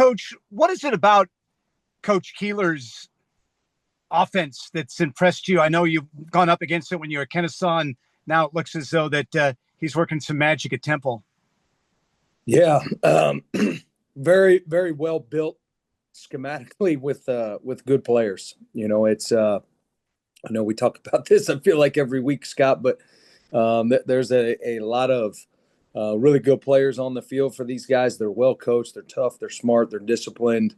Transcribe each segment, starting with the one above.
Coach, what is it about Coach Keeler's offense that's impressed you? I know you've gone up against it when you were at Kennesaw, and now it looks as though that he's working some magic at Temple. Yeah, very, very well built schematically with good players. It's I know we talk about this, I feel like every week, Scott, but there's a lot of really good players on the field for these guys. They're well coached, they're tough, they're smart, they're disciplined.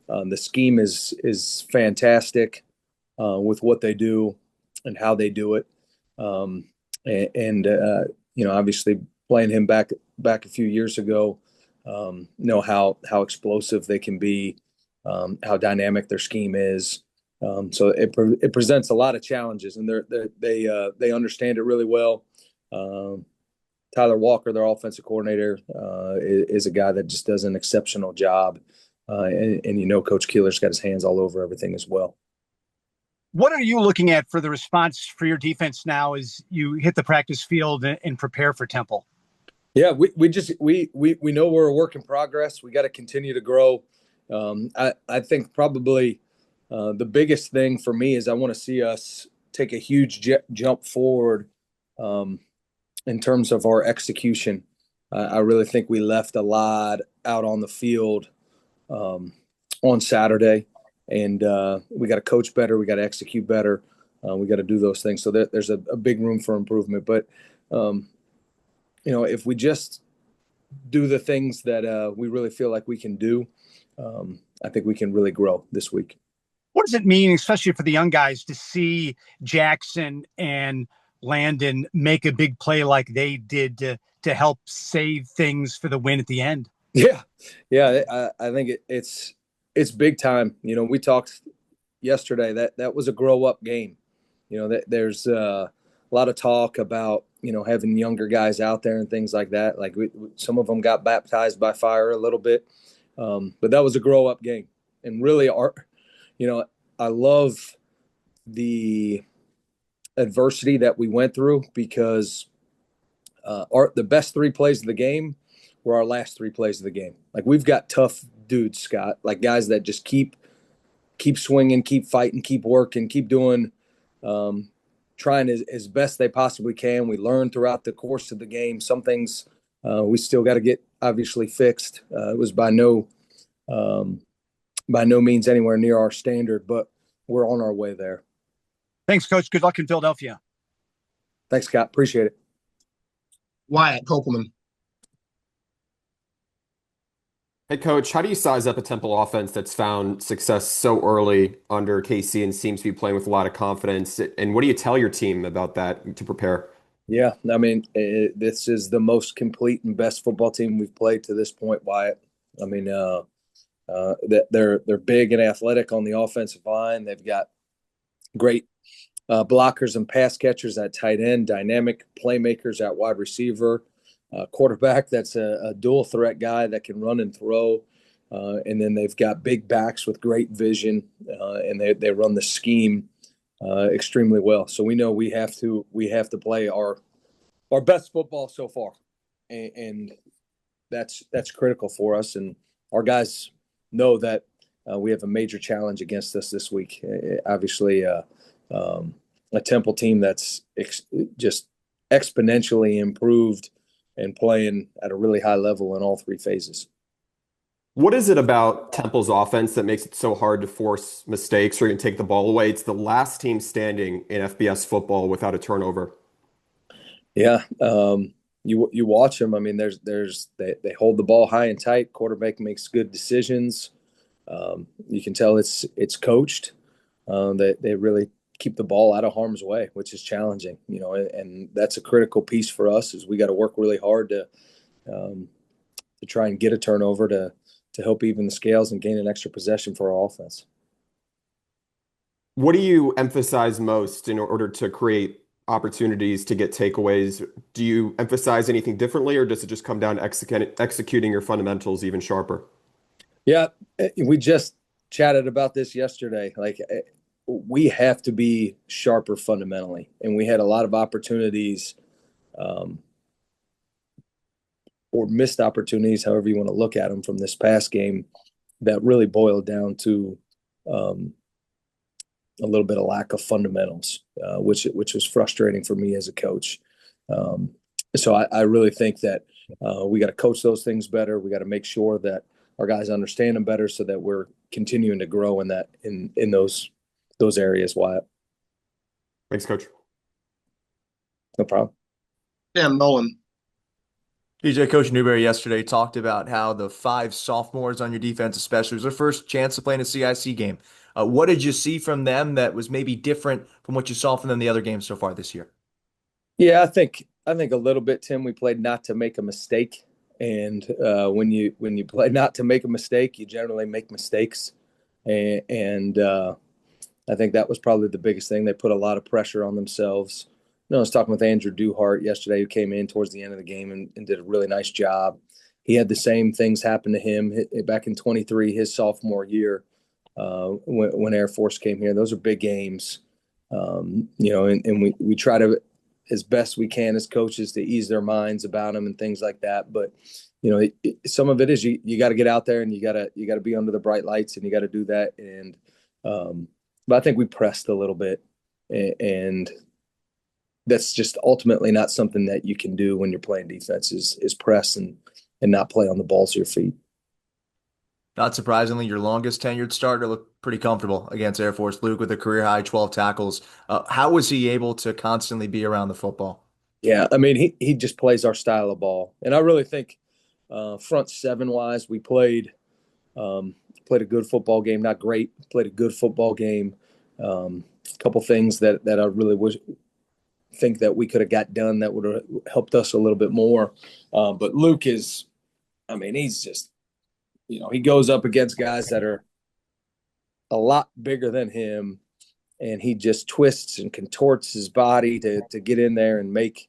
The scheme is fantastic with what they do and how they do it. Obviously playing him back a few years ago, know how explosive they can be, how dynamic their scheme is. So it presents a lot of challenges, and they understand it really well. Tyler Walker, their offensive coordinator, is a guy that just does an exceptional job. Coach Keeler's got his hands all over everything as well. What are you looking at for the response for your defense now as you hit the practice field and prepare for Temple? Yeah, we know we're a work in progress. We got to continue to grow. I think probably the biggest thing for me is I want to see us take a huge jump forward in terms of our execution. I really think we left a lot out on the field on Saturday, and we got to coach better. We got to execute better. We got to do those things. So there's a big room for improvement. But if we just do the things that we really feel like we can do, I think we can really grow this week. What does it mean, especially for the young guys, to see Jackson and Landon make a big play like they did to help save things for the win at the end? Yeah. I think it's big time. We talked yesterday that was a grow up game. There's a lot of talk about having younger guys out there and things like that. Like some of them got baptized by fire a little bit, but that was a grow up game. And really, I love the adversity that we went through, because the best 3 plays of the game were our last 3 plays of the game. Like, we've got tough dudes, Scott, like guys that just keep swinging, keep fighting, keep working, keep doing, trying as best they possibly can. We learn throughout the course of the game. Some things we still got to get obviously fixed. It was by no means anywhere near our standard, but we're on our way there. Thanks, Coach. Good luck in Philadelphia. Thanks, Scott. Appreciate it. Wyatt Kokelman. Hey, Coach, how do you size up a Temple offense that's found success so early under KC and seems to be playing with a lot of confidence? And what do you tell your team about that to prepare? Yeah, I mean, this is the most complete and best football team we've played to this point, Wyatt. I mean, they're big and athletic on the offensive line. They've got great blockers and pass catchers at tight end, dynamic playmakers at wide receiver, quarterback that's a dual threat guy that can run and throw. And then they've got big backs with great vision, and they run the scheme extremely well. So we know we have to play our best football so far, and that's critical for us. And our guys know that we have a major challenge against us this week. Obviously, a Temple team that's just exponentially improved and playing at a really high level in all 3 phases. What is it about Temple's offense that makes it so hard to force mistakes or even take the ball away? It's the last team standing in FBS football without a turnover. Yeah, you watch them. I mean, they hold the ball high and tight. Quarterback makes good decisions. You can tell it's coached. They really keep the ball out of harm's way, which is challenging, and that's a critical piece for us. Is we got to work really hard to try and get a turnover to help even the scales and gain an extra possession for our offense. What do you emphasize most in order to create opportunities to get takeaways? Do you emphasize anything differently, or does it just come down to executing your fundamentals even sharper? Yeah, we just chatted about this yesterday. Like, we have to be sharper fundamentally, and we had a lot of opportunities, or missed opportunities, however you want to look at them, from this past game, that really boiled down to a little bit of lack of fundamentals, which was frustrating for me as a coach. So I really think that we got to coach those things better. We got to make sure that our guys understand them better, so that we're continuing to grow in those areas. Wyatt, Thanks, Coach. no problem. Sam Nolan. PJ, Coach Newberry yesterday talked about how the 5 sophomores on your defense, especially, was their first chance to play in a CIC game. What did you see from them that was maybe different from what you saw from them the other games so far this year? Yeah, I think a little bit, Tim. We played not to make a mistake, and when you play not to make a mistake, you generally make mistakes, and I think that was probably the biggest thing. They put a lot of pressure on themselves. I was talking with Andrew Duhart yesterday, who came in towards the end of the game and did a really nice job. He had the same things happen to him back in 23, his sophomore year, when Air Force came here. Those are big games, and we try to, as best we can as coaches, to ease their minds about them and things like that. But some of it is you got to get out there and you got to be under the bright lights, and you got to do that. And but I think we pressed a little bit, and that's just ultimately not something that you can do when you're playing defense, is press and not play on the balls of your feet. Not surprisingly, your longest tenured starter looked pretty comfortable against Air Force, Luke, with a career high 12 tackles. How was he able to constantly be around the football? Yeah, I mean, he just plays our style of ball. And I really think front seven wise, we played a good football game. Not great, played a good football game. A couple things that I really think that we could have got done that would have helped us a little bit more. But Luke is, I mean, he's just, he goes up against guys that are a lot bigger than him, and he just twists and contorts his body to get in there and make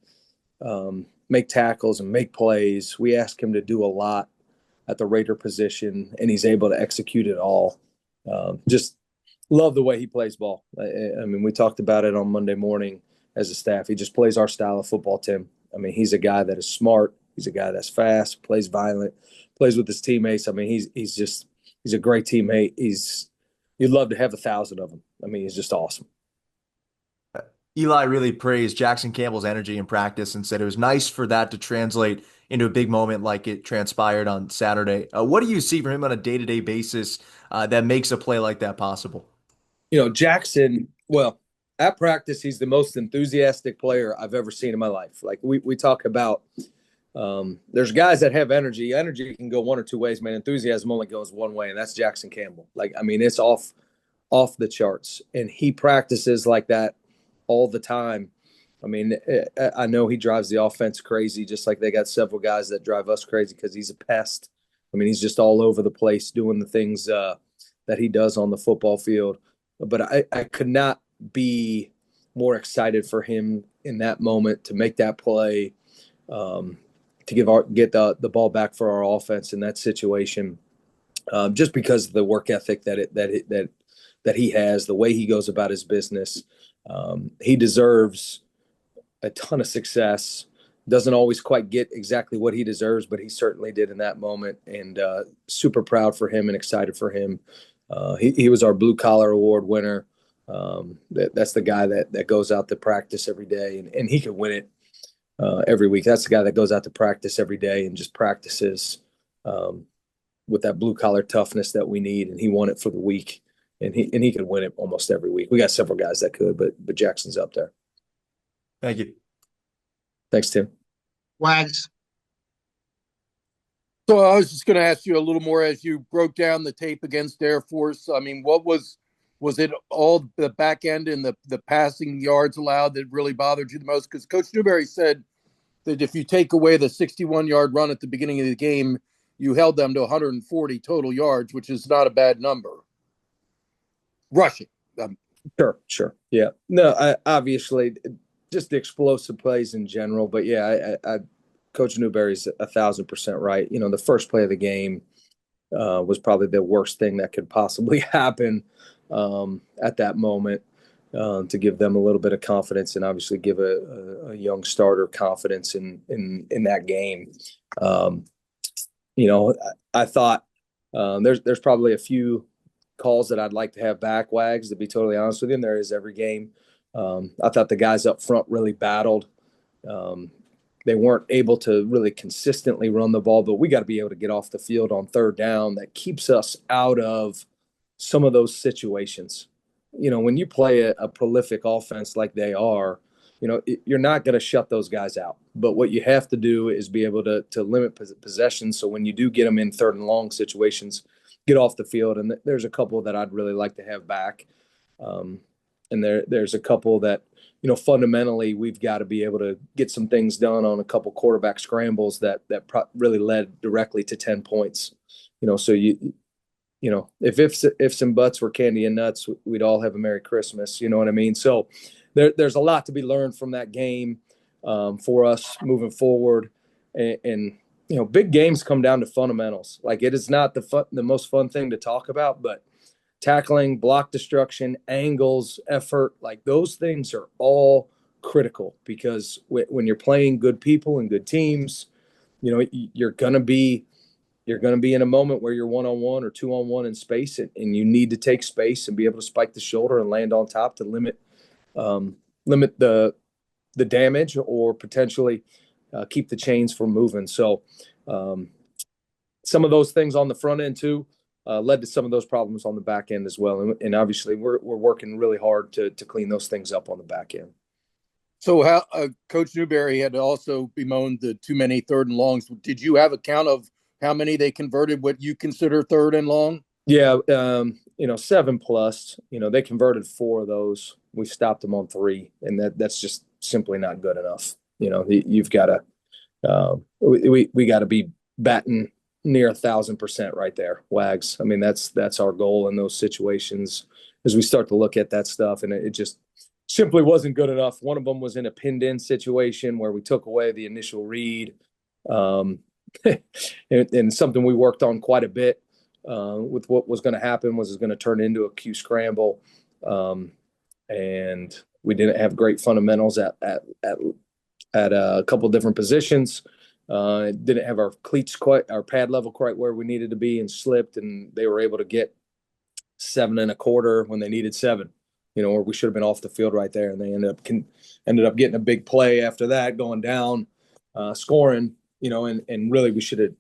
tackles and make plays. We ask him to do a lot at the Raider position, and he's able to execute it all. Just love the way he plays ball. I mean, we talked about it on Monday morning as a staff. He just plays our style of football, Tim. I mean, he's a guy that is smart. He's a guy that's fast, plays violent, plays with his teammates. I mean, he's a great teammate. You'd love to have 1,000 of them. I mean, he's just awesome. Eli really praised Jackson Campbell's energy in practice and said it was nice for that to translate into a big moment like it transpired on Saturday. What do you see from him on a day-to-day basis that makes a play like that possible? Jackson, well, at practice, he's the most enthusiastic player I've ever seen in my life. Like we talk about, there's guys that have energy. Energy can go one or two ways, man. Enthusiasm only goes one way, and that's Jackson Campbell. Like, I mean, it's off the charts, and he practices like that all the time. I mean, I know he drives the offense crazy, just like they got several guys that drive us crazy because he's a pest. I mean, he's just all over the place doing the things that he does on the football field. But I could not be more excited for him in that moment to make that play, to get the ball back for our offense in that situation, just because of the work ethic that he has, the way he goes about his business. He deserves a ton of success. Doesn't always quite get exactly what he deserves, but he certainly did in that moment, and super proud for him and excited for him. He was our Blue Collar Award winner. That's the guy that goes out to practice every day, and he could win it every week. That's the guy that goes out to practice every day and just practices with that blue collar toughness that we need, and he won it for the week. And he could win it almost every week. We got several guys that could, but Jackson's up there. Thank you. Thanks, Tim. Wags. So I was just going to ask you a little more as you broke down the tape against Air Force. I mean, what was it all the back end and the passing yards allowed that really bothered you the most? Because Coach Newberry said that if you take away the 61-yard run at the beginning of the game, you held them to 140 total yards, which is not a bad number. Rushing. Sure. Yeah. No, obviously just the explosive plays in general, but yeah, Coach Newberry's 1,000% right. The first play of the game was probably the worst thing that could possibly happen at that moment, to give them a little bit of confidence and obviously give a young starter confidence in that game. I thought There's probably a few calls that I'd like to have back, Wags, to be totally honest with you. And there is every game. I thought the guys up front really battled. They weren't able to really consistently run the ball, but we got to be able to get off the field on third down. That keeps us out of some of those situations. When you play a prolific offense like they are, you're not going to shut those guys out. But what you have to do is be able to limit possession. So when you do get them in third and long situations, get off the field. And there's a couple that I'd really like to have back. And there's a couple that, fundamentally we've got to be able to get some things done on a couple quarterback scrambles that really led directly to 10 points. So if ifs and buts were candy and nuts, we'd all have a Merry Christmas. You know what I mean? So there's a lot to be learned from that game for us moving forward. And big games come down to fundamentals. Like, it is not the most fun thing to talk about, but tackling, block destruction, angles, effort, like those things are all critical, because when you're playing good people and good teams, you're going to be in a moment where you're 1-on-1 or 2-on-1 in space, and you need to take space and be able to spike the shoulder and land on top to limit the damage, or potentially keep the chains from moving. So some of those things on the front end too led to some of those problems on the back end as well. And obviously we're working really hard to clean those things up on the back end. So how Coach Newberry had also bemoaned the too many third and longs. Did you have a count of how many they converted what you consider third and long? Yeah, 7+. They converted 4 of those. We stopped them on 3, and that's just simply not good enough. You've got to we got to be batting near 1,000% right there, Wags. I mean, that's our goal in those situations as we start to look at that stuff, and it just simply wasn't good enough. One of them was in a pinned-in situation where we took away the initial read, and something we worked on quite a bit with what was going to happen was going to turn into a Q scramble, and we didn't have great fundamentals at a couple of different positions. Didn't have our cleats our pad level quite where we needed to be, and slipped, and they were able to get 7 1/4 when they needed 7, or we should have been off the field right there. And they ended up getting a big play after that, going down, scoring, and really we should have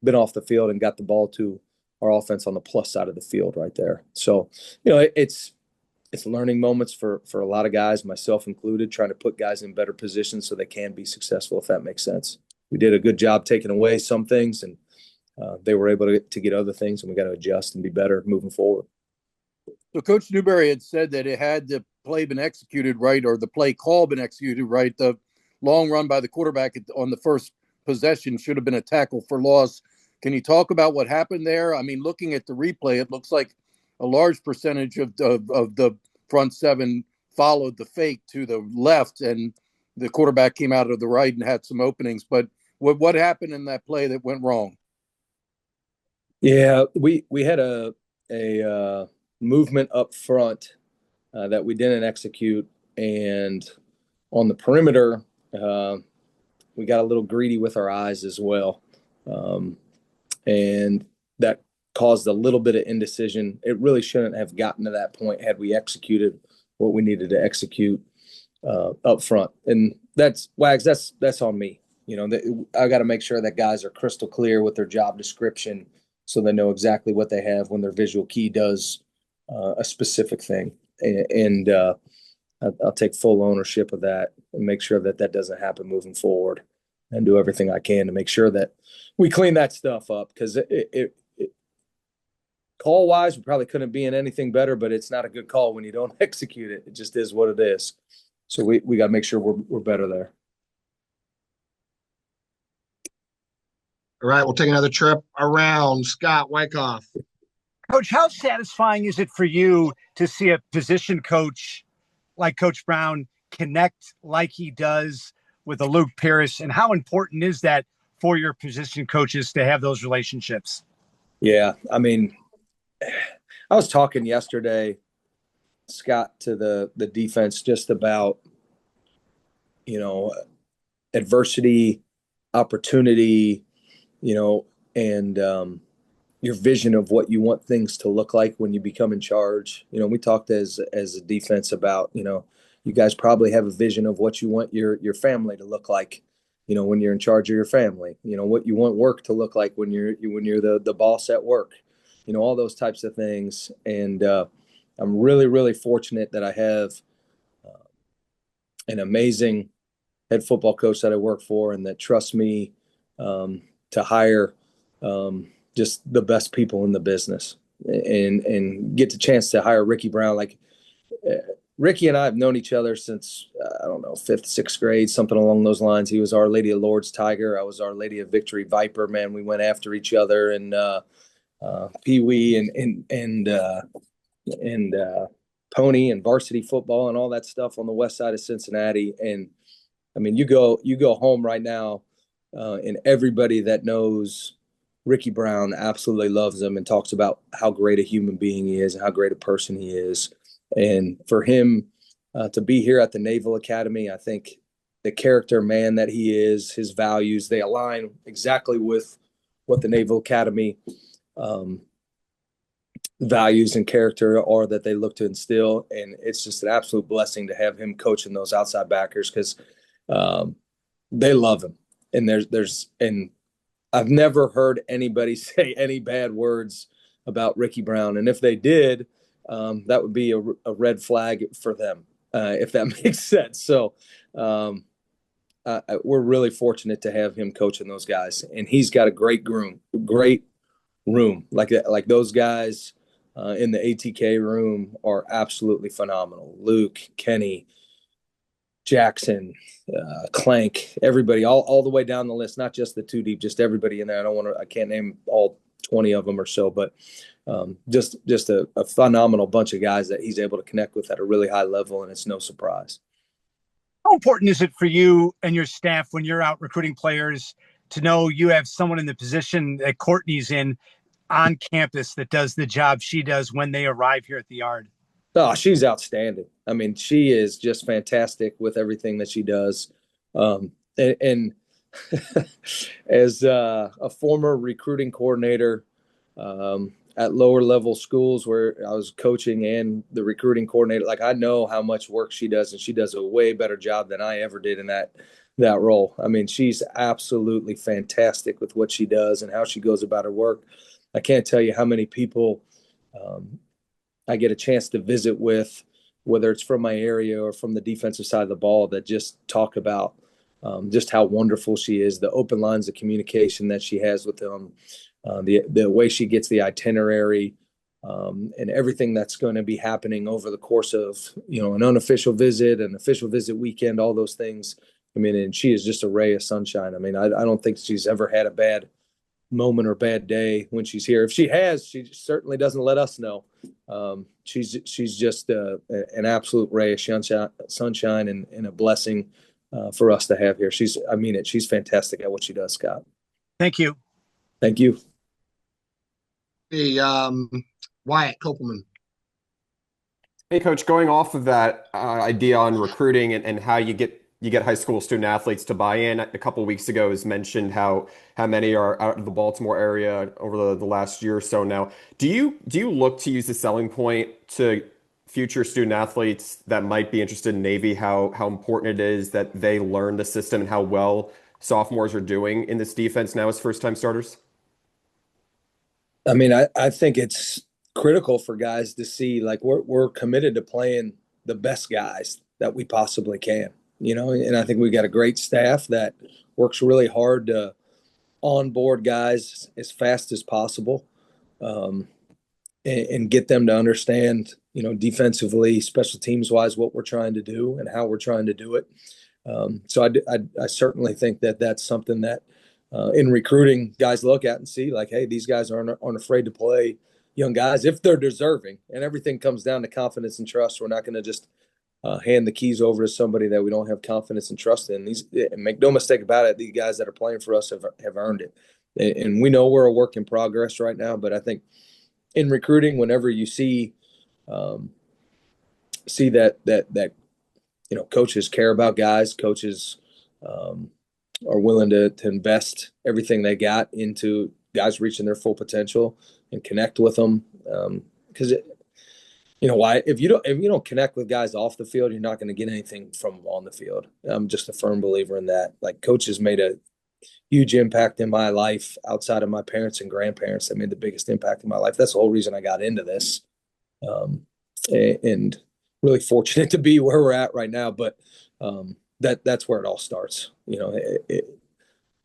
been off the field and got the ball to our offense on the plus side of the field right there. So, it's learning moments for a lot of guys, myself included, trying to put guys in better positions so they can be successful, if that makes sense. We did a good job taking away some things, and they were able to get other things, and we got to adjust and be better moving forward. So Coach Newberry had said that it had the play been executed right, or the play call been executed right. The long run by the quarterback on the first possession should have been a tackle for loss. Can you talk about what happened there? I mean, looking at the replay, it looks like a large percentage of the front 7 followed the fake to the left, and the quarterback came out of the right and had some openings. But what happened in that play that went wrong? Yeah, we had a movement up front that we didn't execute, and on the perimeter we got a little greedy with our eyes as well, and that caused a little bit of indecision. It really shouldn't have gotten to that point had we executed what we needed to execute up front. And that's Wags, that's on me. I got to make sure that guys are crystal clear with their job description, so they know exactly what they have when their visual key does a specific thing. And I'll take full ownership of that and make sure that doesn't happen moving forward, and do everything I can to make sure that we clean that stuff up, because it call wise, we probably couldn't be in anything better, but it's not a good call when you don't execute it. It just is what it is. So we got to make sure we're better there. All right, we'll take another trip around. Scott Wyckoff. Coach, how satisfying is it for you to see a position coach like Coach Brown connect like he does with a Luke Pierce? And how important is that for your position coaches to have those relationships? Yeah, I mean, I was talking yesterday, Scott, to the defense just about, adversity, opportunity, and your vision of what you want things to look like when you become in charge. You know, we talked as a defense about, you know, you guys probably have a vision of what you want your family to look like, you know, when you're in charge of your family, you know, what you want work to look like when you're the boss at work, you know, all those types of things. And I'm really, really fortunate that I have an amazing head football coach that I work for and that trusts me to hire just the best people in the business and get the chance to hire Ricky Brown. Like Ricky and I have known each other since, I don't know, 5th, 6th grade, something along those lines. He was Our Lady of Lourdes Tiger. I was Our Lady of Victory Viper. Man, we went after each other and Pee Wee and pony and varsity football and all that stuff on the west side of Cincinnati. And I mean, you go home right now, and everybody that knows Ricky Brown absolutely loves him and talks about how great a human being he is and how great a person he is. And for him to be here at the Naval Academy, I think the character man that he is, his values, they align exactly with what the Naval Academy values and character are that they look to instill. And it's just an absolute blessing to have him coaching those outside backers because they love him. And and I've never heard anybody say any bad words about Ricky Brown. And if they did, that would be a red flag for them, if that makes sense. So we're really fortunate to have him coaching those guys. And he's got a great room. Like those guys in the ATK room are absolutely phenomenal. Luke, Kenny, Jackson, Clank, everybody, all the way down the list, not just the two deep, just everybody in there. I can't name all 20 of them or so, but just a phenomenal bunch of guys that he's able to connect with at a really high level, and it's no surprise. How important is it for you and your staff when you're out recruiting players to know you have someone in the position that Courtney's in on campus that does the job she does when they arrive here at the Yard? Oh, she's outstanding. I mean, she is just fantastic with everything that she does. And as a former recruiting coordinator at lower level schools where I was coaching and the recruiting coordinator, like I know how much work she does, and she does a way better job than I ever did in that role. I mean, she's absolutely fantastic with what she does and how she goes about her work. I can't tell you how many people I get a chance to visit with, whether it's from my area or from the defensive side of the ball, that just talk about just how wonderful she is, the open lines of communication that she has with them, the way she gets the itinerary, and everything that's going to be happening over the course of, you know, an unofficial visit, an official visit weekend, all those things. I mean, and she is just a ray of sunshine. I mean, I don't think she's ever had a bad moment or bad day when she's here. If she has, she certainly doesn't let us know. She's just an absolute ray of sunshine and a blessing for us to have here. She's fantastic at what she does, Scott. Thank you. Thank you. The Wyatt Kopelman. Hey, Coach, going off of that idea on recruiting and how you get high school student athletes to buy in. A couple of weeks ago, it was mentioned how many are out of the Baltimore area over the last year or so now. Do you look to use the selling point to future student athletes that might be interested in Navy, how important it is that they learn the system and how well sophomores are doing in this defense now as first-time starters? I mean, I think it's critical for guys to see, like, we're committed to playing the best guys that we possibly can. You know, and I think we got a great staff that works really hard to onboard guys as fast as possible, and get them to understand, you know, defensively, special teams wise, what we're trying to do and how we're trying to do it. So I certainly think that that's something that in recruiting guys look at and see, like, hey, these guys aren't afraid to play young guys if they're deserving, and everything comes down to confidence and trust. We're not going to just hand the keys over to somebody that we don't have confidence and trust in. And make no mistake about it, these guys that are playing for us have earned it. And we know we're a work in progress right now, but I think in recruiting, whenever you see that you know, coaches care about guys, coaches are willing to invest everything they got into guys reaching their full potential and connect with them. Because you know why? If you don't connect with guys off the field, you're not going to get anything from them on the field. I'm just a firm believer in that. Like, coaches made a huge impact in my life outside of my parents and grandparents. That made the biggest impact in my life. That's the whole reason I got into this. And really fortunate to be where we're at right now. But that's where it all starts. You know,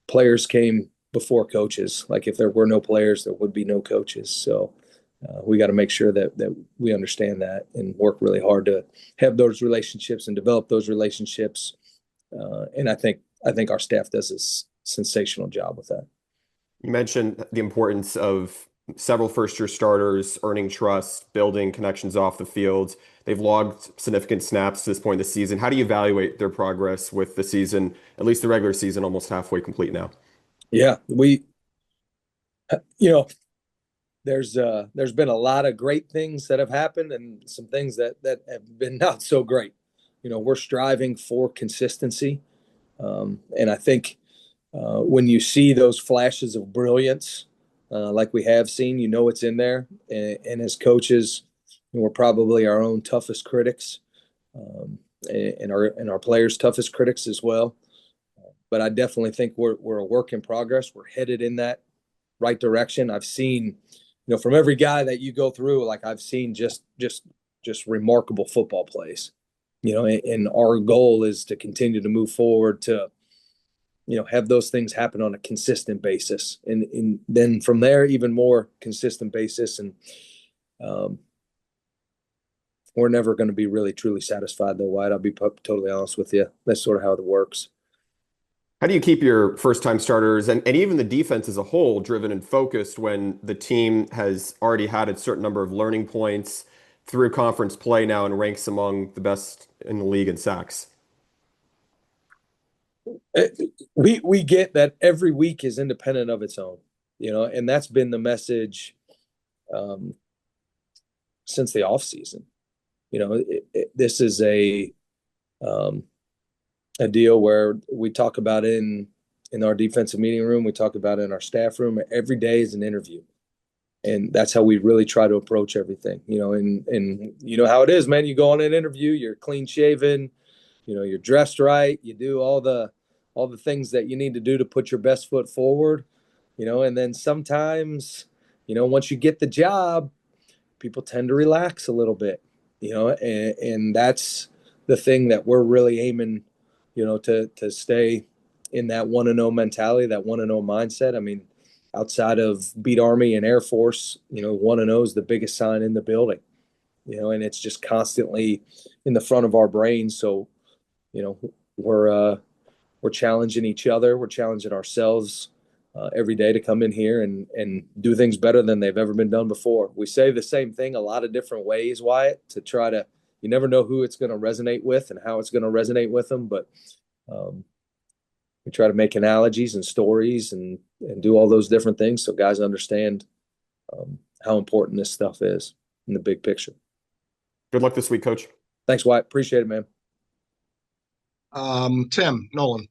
players came before coaches. Like, if there were no players, there would be no coaches. So we got to make sure that we understand that and work really hard to have those relationships and develop those relationships. And I think our staff does a sensational job with that. You mentioned the importance of several first-year starters earning trust, building connections off the field. They've logged significant snaps to this point in the season. How do you evaluate their progress with the season, at least the regular season, almost halfway complete now? Yeah, there's been a lot of great things that have happened and some things that have been not so great. You know, we're striving for consistency. And I think when you see those flashes of brilliance, like we have seen, you know it's in there. And as coaches, we're probably our own toughest critics, and our players' toughest critics as well. But I definitely think we're a work in progress. We're headed in that right direction. I've seen, from every guy that you go through, like, I've seen just remarkable football plays. And our goal is to continue to move forward to, have those things happen on a consistent basis. And then from there, even more consistent basis. And we're never going to be really, truly satisfied, though, Wyatt. I'll be totally honest with you. That's sort of how it works. How do you keep your first-time starters and even the defense as a whole driven and focused when the team has already had a certain number of learning points through conference play now and ranks among the best in the league in sacks? We get that every week is independent of its own, and that's been the message since the off season. This is a deal where we talk about it in our defensive meeting room. We talk about it in our staff room. Every day is an interview. And that's how we really try to approach everything, and you know how it is, man. You go on an interview, you're clean shaven, you're dressed right. You do all the things that you need to do to put your best foot forward, and then sometimes, once you get the job, people tend to relax a little bit, and that's the thing that we're really aiming, to stay in that 1-0 mentality, that 1-0 mindset. I mean, outside of beat Army and Air Force, 1-0 is the biggest sign in the building, and it's just constantly in the front of our brains. So, we're challenging each other. We're challenging ourselves every day to come in here and do things better than they've ever been done before. We say the same thing a lot of different ways, Wyatt, to try to, you never know who it's going to resonate with and how it's going to resonate with them. But we try to make analogies and stories and do all those different things so guys understand how important this stuff is in the big picture. Good luck this week, Coach. Thanks, Wyatt. Appreciate it, man. Tim Nolan.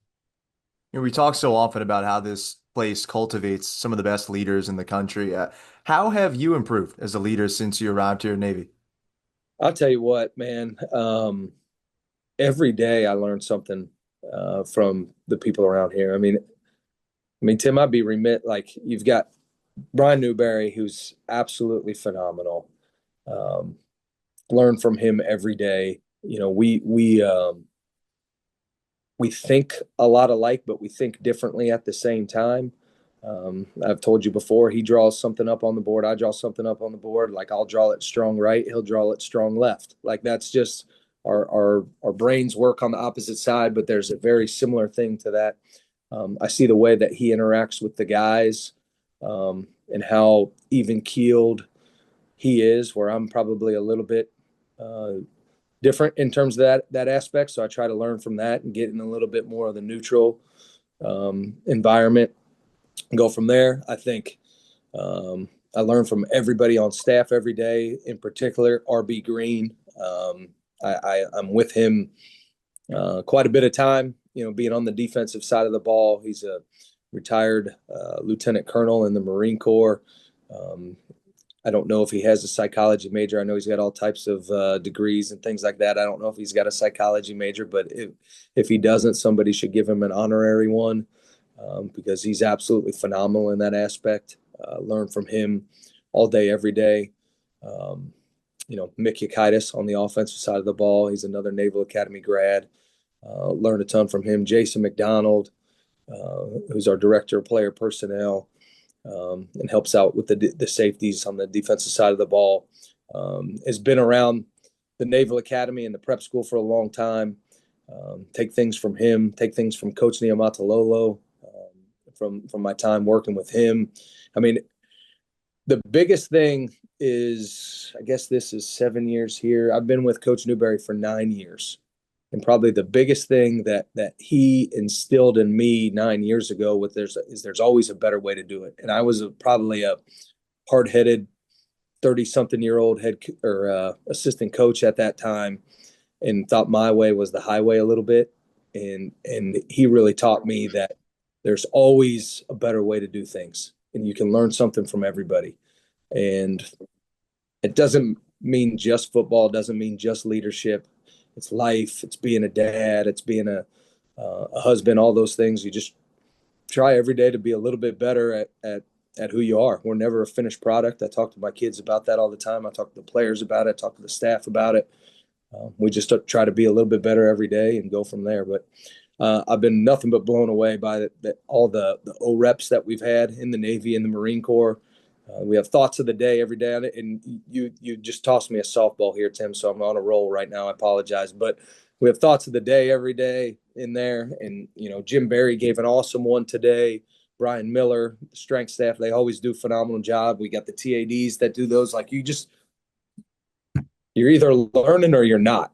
We talk so often about how this place cultivates some of the best leaders in the country. How have you improved as a leader since you arrived here in Navy? I'll tell you what, man. Every day I learn something from the people around here. I mean, Tim, I'd be remiss. Like, you've got Brian Newberry, who's absolutely phenomenal. Learn from him every day. We think a lot alike, but we think differently at the same time. I've told you before, he draws something up on the board. I draw something up on the board. Like, I'll draw it strong right. He'll draw it strong left. Like, that's just our brains work on the opposite side, but there's a very similar thing to that. I see the way that he interacts with the guys and how even keeled he is, where I'm probably a little bit different in terms of that aspect. So I try to learn from that and get in a little bit more of the neutral environment and go from there. I think I learn from everybody on staff every day, in particular, RB Green. I'm with him quite a bit of time, being on the defensive side of the ball. He's a retired lieutenant colonel in the Marine Corps. I don't know if he has a psychology major. I know he's got all types of degrees and things like that. I don't know if he's got a psychology major, but if he doesn't, somebody should give him an honorary one, because he's absolutely phenomenal in that aspect. Learn from him all day, every day. Mick Yakitis on the offensive side of the ball. He's another Naval Academy grad. Learned a ton from him. Jason McDonald, who's our director of player personnel, and helps out with the safeties on the defensive side of the ball. Has been around the Naval Academy and the prep school for a long time. Take things from him, take things from Coach Niumatalolo, from my time working with him. I mean, the biggest thing is, I guess this is 7 years here. I've been with Coach Newberry for 9 years. And probably the biggest thing that he instilled in me 9 years ago there's always a better way to do it. And I was probably a hard-headed 30-something-year-old assistant coach at that time, and thought my way was the highway a little bit. And he really taught me that there's always a better way to do things, and you can learn something from everybody. And it doesn't mean just football, doesn't mean just leadership. It's life. It's being a dad. It's being a husband. All those things. You just try every day to be a little bit better at who you are. We're never a finished product. I talk to my kids about that all the time. I talk to the players about it. I talk to the staff about it. We just try to be a little bit better every day and go from there. But I've been nothing but blown away by all the O-reps that we've had in the Navy and the Marine Corps. We have thoughts of the day every day on it, and you just tossed me a softball here, Tim, so I'm on a roll right now. I apologize, but we have thoughts of the day every day in there. And Jim Barry gave an awesome one today. Brian Miller, the strength staff, they always do a phenomenal job. We got the TADs that do those. Like, you're either learning or you're not,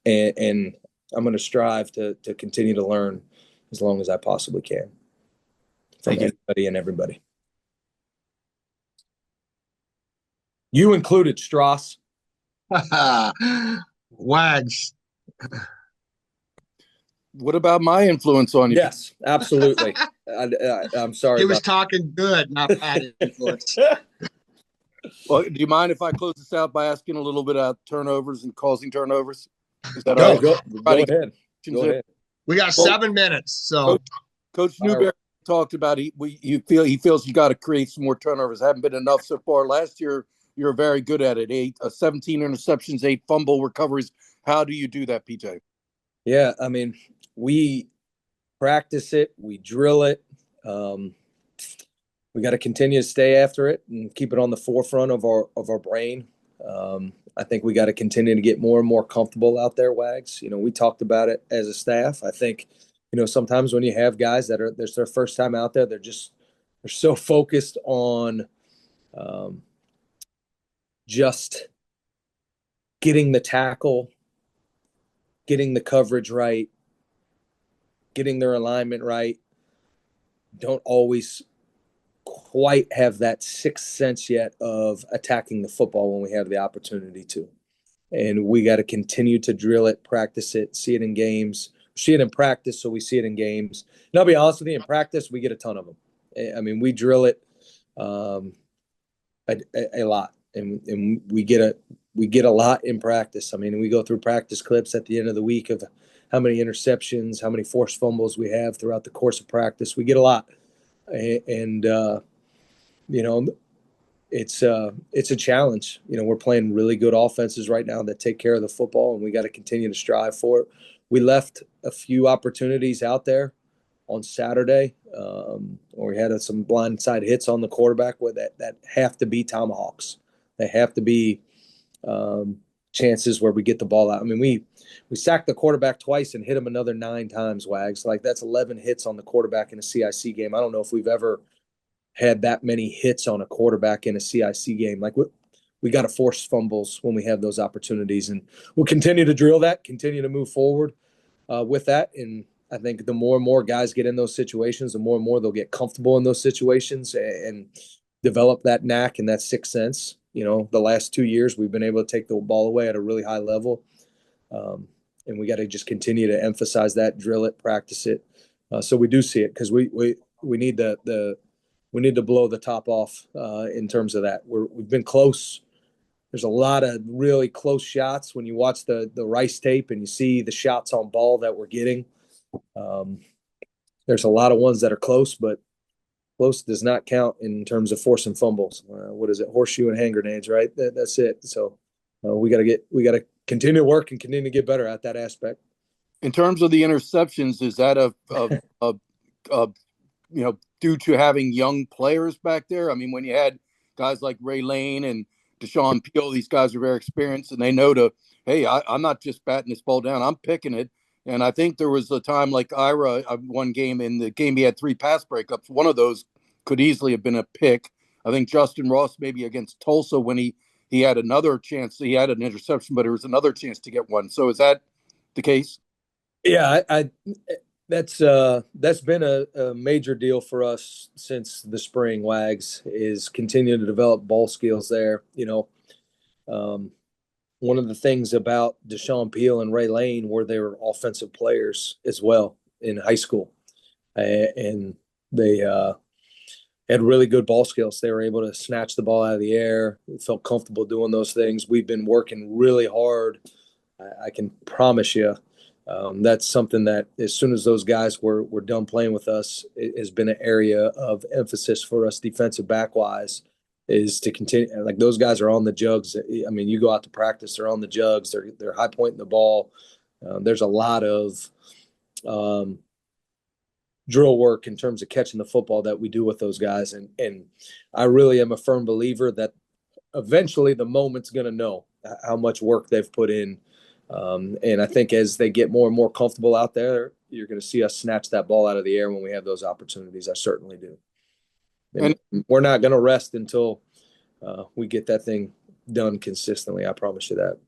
and I'm going to strive to continue to learn as long as I possibly can from anybody and everybody. You included, Strauss. Wags. What about my influence on you? Yes, absolutely. I'm sorry. He was talking good, not bad influence. Well, do you mind if I close this out by asking a little bit about turnovers and causing turnovers? Is that Go all right? ahead. Go ahead. We got 7 minutes. So Coach Newberry talked about he feels you got to create some more turnovers. Haven't been enough so far. Last year, you're very good at it. 17 interceptions, 8 fumble recoveries. How do you do that, PJ? Yeah, I mean, we practice it, we drill it. We got to continue to stay after it and keep it on the forefront of our brain. I think we got to continue to get more and more comfortable out there, Wags. We talked about it as a staff. I think, sometimes when you have guys that's their first time out there, they're so focused on just getting the tackle, getting the coverage right, getting their alignment right. Don't always quite have that sixth sense yet of attacking the football when we have the opportunity to. And we got to continue to drill it, practice it, see it in games, see it in practice, so we see it in games. And I'll be honest with you, in practice, we get a ton of them. I mean, we drill it a lot, and we get a lot in practice. I mean, we go through practice clips at the end of the week of how many interceptions, how many forced fumbles we have throughout the course of practice. We get a lot. And it's a challenge. We're playing really good offenses right now that take care of the football, and we got to continue to strive for it. We left a few opportunities out there on Saturday, where we had some blindside hits on the quarterback that have to be tomahawks. They have to be chances where we get the ball out. I mean, we sacked the quarterback twice and hit him another 9 times, Wags. Like, that's 11 hits on the quarterback in a CIC game. I don't know if we've ever had that many hits on a quarterback in a CIC game. Like, we got to force fumbles when we have those opportunities, and we'll continue to drill that, continue to move forward with that. And I think the more and more guys get in those situations, the more and more they'll get comfortable in those situations and develop that knack and that sixth sense. The last 2 years we've been able to take the ball away at a really high level. And we got to just continue to emphasize that, drill it, practice it. So we do see it, because we need to blow the top off in terms of that. We've been close. There's a lot of really close shots when you watch the Rice tape and you see the shots on ball that we're getting. There's a lot of ones that are close, but close does not count in terms of forcing fumbles. What is it? Horseshoe and hand grenades, right? That's it. So we got to continue to work and continue to get better at that aspect. In terms of the interceptions, is that due to having young players back there? I mean, when you had guys like Ray Lane and Deshaun Peel, these guys are very experienced and they know hey, I'm not just batting this ball down, I'm picking it. And I think there was a time like Ira, one game in the game, he had 3 pass breakups. One of those could easily have been a pick. I think Justin Ross, maybe against Tulsa, when he had another chance, he had an interception, but there was another chance to get one. So is that the case? Yeah, that's been a major deal for us since the spring. Wags is continuing to develop ball skills there. One of the things about Deshaun Peel and Ray Lane were they were offensive players as well in high school, and they had really good ball skills. They were able to snatch the ball out of the air. Felt comfortable doing those things. We've been working really hard. I can promise you. That's something that as soon as those guys were done playing with us, it has been an area of emphasis for us defensive back wise, is to continue. Like those guys are on the jugs. I mean, you go out to practice, they're on the jugs, they're high pointing the ball. There's a lot of drill work in terms of catching the football that we do with those guys. And I really am a firm believer that eventually the moment's going to know how much work they've put in. And I think as they get more and more comfortable out there, you're going to see us snatch that ball out of the air when we have those opportunities. I certainly do. And we're not going to rest until we get that thing done consistently. I promise you that.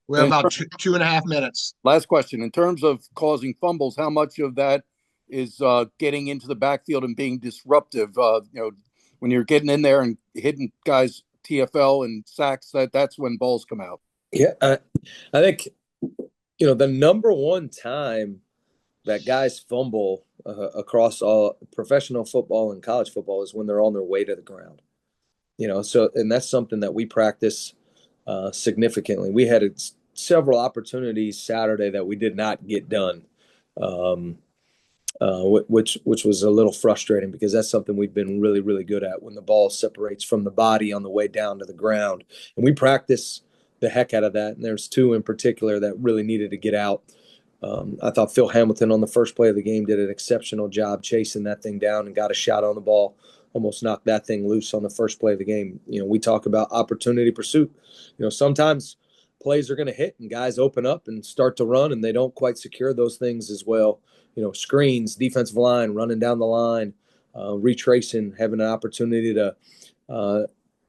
We have about 2.5 minutes. Last question. In terms of causing fumbles, how much of that is getting into the backfield and being disruptive? When you're getting in there and hitting guys TFL and sacks, that's when balls come out. Yeah, I think the number one time that guys fumble across all professional football and college football is when they're on their way to the ground. And that's something that we practice significantly. We had several opportunities Saturday that we did not get done, which was a little frustrating because that's something we've been really, really good at when the ball separates from the body on the way down to the ground. And we practice the heck out of that. And there's 2 in particular that really needed to get out. I thought Phil Hamilton on the first play of the game did an exceptional job chasing that thing down and got a shot on the ball, almost knocked that thing loose on the first play of the game. We talk about opportunity pursuit. Sometimes plays are going to hit and guys open up and start to run and they don't quite secure those things as well. Screens, defensive line, running down the line, retracing, having an opportunity to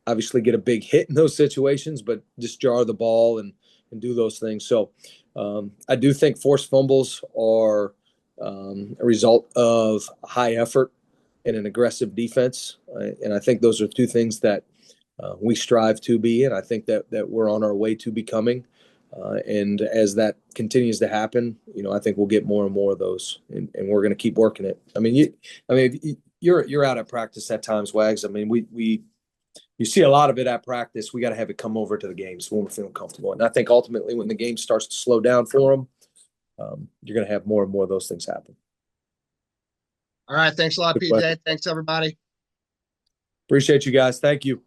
obviously get a big hit in those situations, but just jar the ball and do those things. So I do think forced fumbles are a result of high effort and an aggressive defense. And I think those are 2 things that we strive to be, and I think that we're on our way to becoming. And as that continues to happen, I think we'll get more and more of those, and we're going to keep working it. I mean, you're out at practice at times, Wags. I mean, you see a lot of it at practice. We got to have it come over to the games when we're feeling comfortable. And I think ultimately when the game starts to slow down for them, you're going to have more and more of those things happen. All right. Thanks a lot, PJ. Thanks, everybody. Appreciate you guys. Thank you.